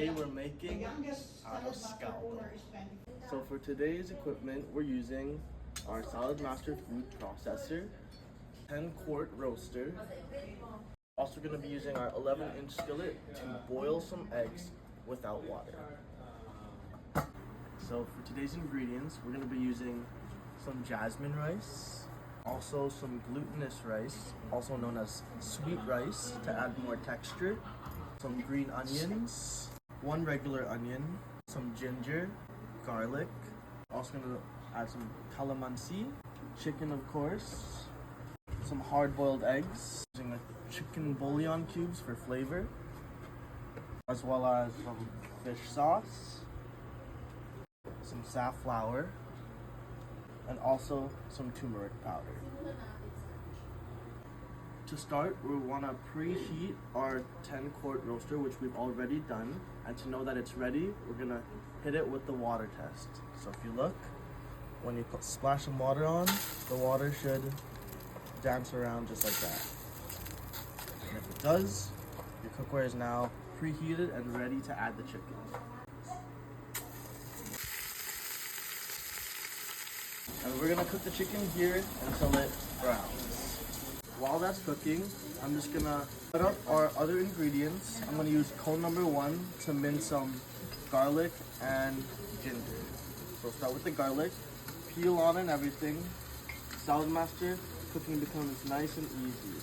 Today we're making Arroz Caldo. So for today's equipment, we're using our SaladMaster food processor, 10 quart roaster. Also going to be using our 11-inch skillet to boil some eggs without water. So for today's ingredients, we're going to be using some jasmine rice, also some glutinous rice, also known as sweet rice to add more texture, some green onions, one regular onion, some ginger, garlic, also going to add some calamansi, chicken of course, some hard-boiled eggs, using chicken bouillon cubes for flavor, as well as some fish sauce, some safflower, and also some turmeric powder. To start, we want to preheat our 10 quart roaster, which we've already done, and to know that it's ready, we're going to hit it with the water test. So if you look, when you splash some water on, the water should dance around just like that. And if it does, your cookware is now preheated and ready to add the chicken. And we're gonna cook the chicken here until it browns. While that's cooking, I'm just gonna put up our other ingredients. I'm gonna use cone number 1 to mince some garlic and ginger. So start with the garlic, peel on and everything. SaladMaster, cooking becomes nice and easy.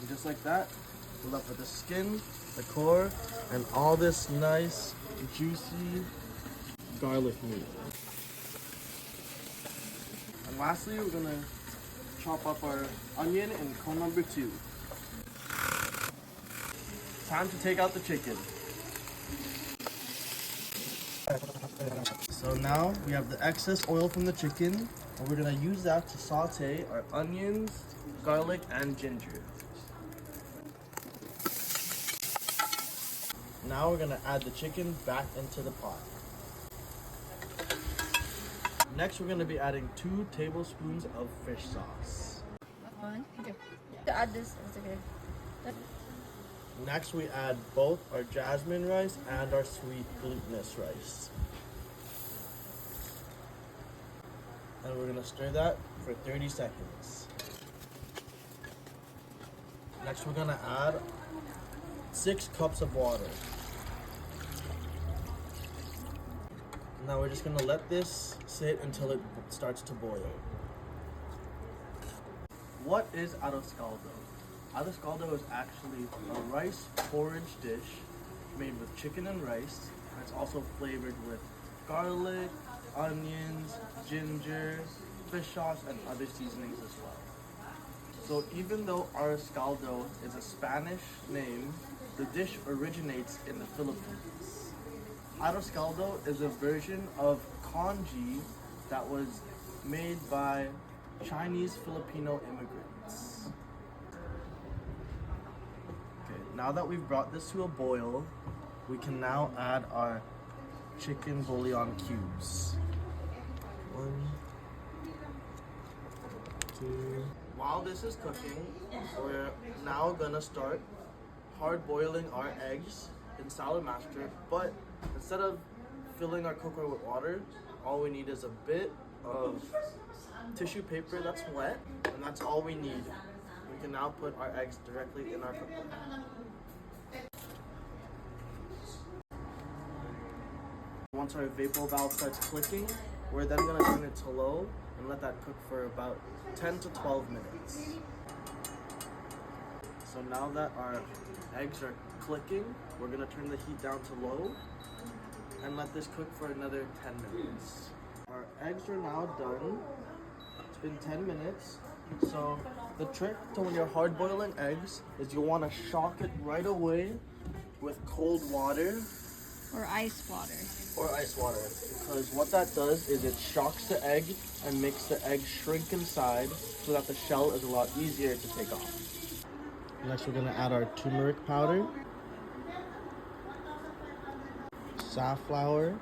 And just like that, we're left with the skin, the core, and all this nice, juicy garlic meat. And lastly, we're gonna chop up our onion in cone number 2. Time to take out the chicken. So now we have the excess oil from the chicken, and we're gonna use that to saute our onions, garlic, and ginger. Now we're gonna add the chicken back into the pot. Next, we're gonna be adding 2 tablespoons of fish sauce. Okay. To add this, it's okay. Next, we add both our jasmine rice and our sweet glutinous rice. And we're gonna stir that for 30 seconds. Next, we're gonna add 6 cups of water. Now we're just gonna let this sit until it starts to boil. What is Arroz Caldo? Arroz Caldo is actually a rice porridge dish made with chicken and rice. And it's also flavored with garlic, onions, ginger, fish sauce, and other seasonings as well. So even though Arroz Caldo is a Spanish name, the dish originates in the Philippines. Arroz Caldo is a version of congee that was made by Chinese Filipino immigrants. Okay, now that we've brought this to a boil, we can now add our chicken bouillon cubes. 1, 2. While this is cooking, we're now gonna start hard boiling our eggs in SaladMaster, but instead of filling our cookware with water, all we need is a bit of tissue paper that's wet, and that's all we need. We can now put our eggs directly in our cookware. Once our vapor valve starts clicking, we're then going to turn it to low and let that cook for about 10 to 12 minutes. So now that our eggs are clicking, we're going to turn the heat down to low and let this cook for another 10 minutes. Our eggs are now done. It's been 10 minutes. So the trick to when you're hard boiling eggs is you want to shock it right away with cold water. Or ice water. Or ice water. Because what that does is it shocks the egg and makes the egg shrink inside so that the shell is a lot easier to take off. Next we're going to add our turmeric powder, safflower,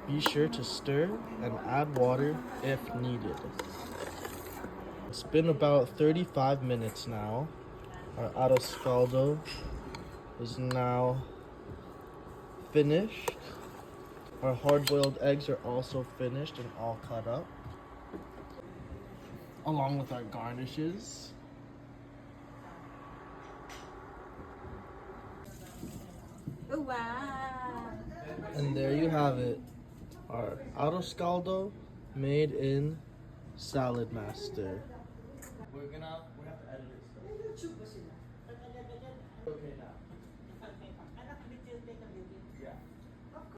be sure to stir and add water if needed. It's been about 35 minutes now. Our Aroz Caldo is now finished. Our hard-boiled eggs are also finished and all cut up, along with our garnishes. Oh, wow. And there you have it. Our Aroz Caldo made in SaladMaster. We have to edit it still. Okay, now.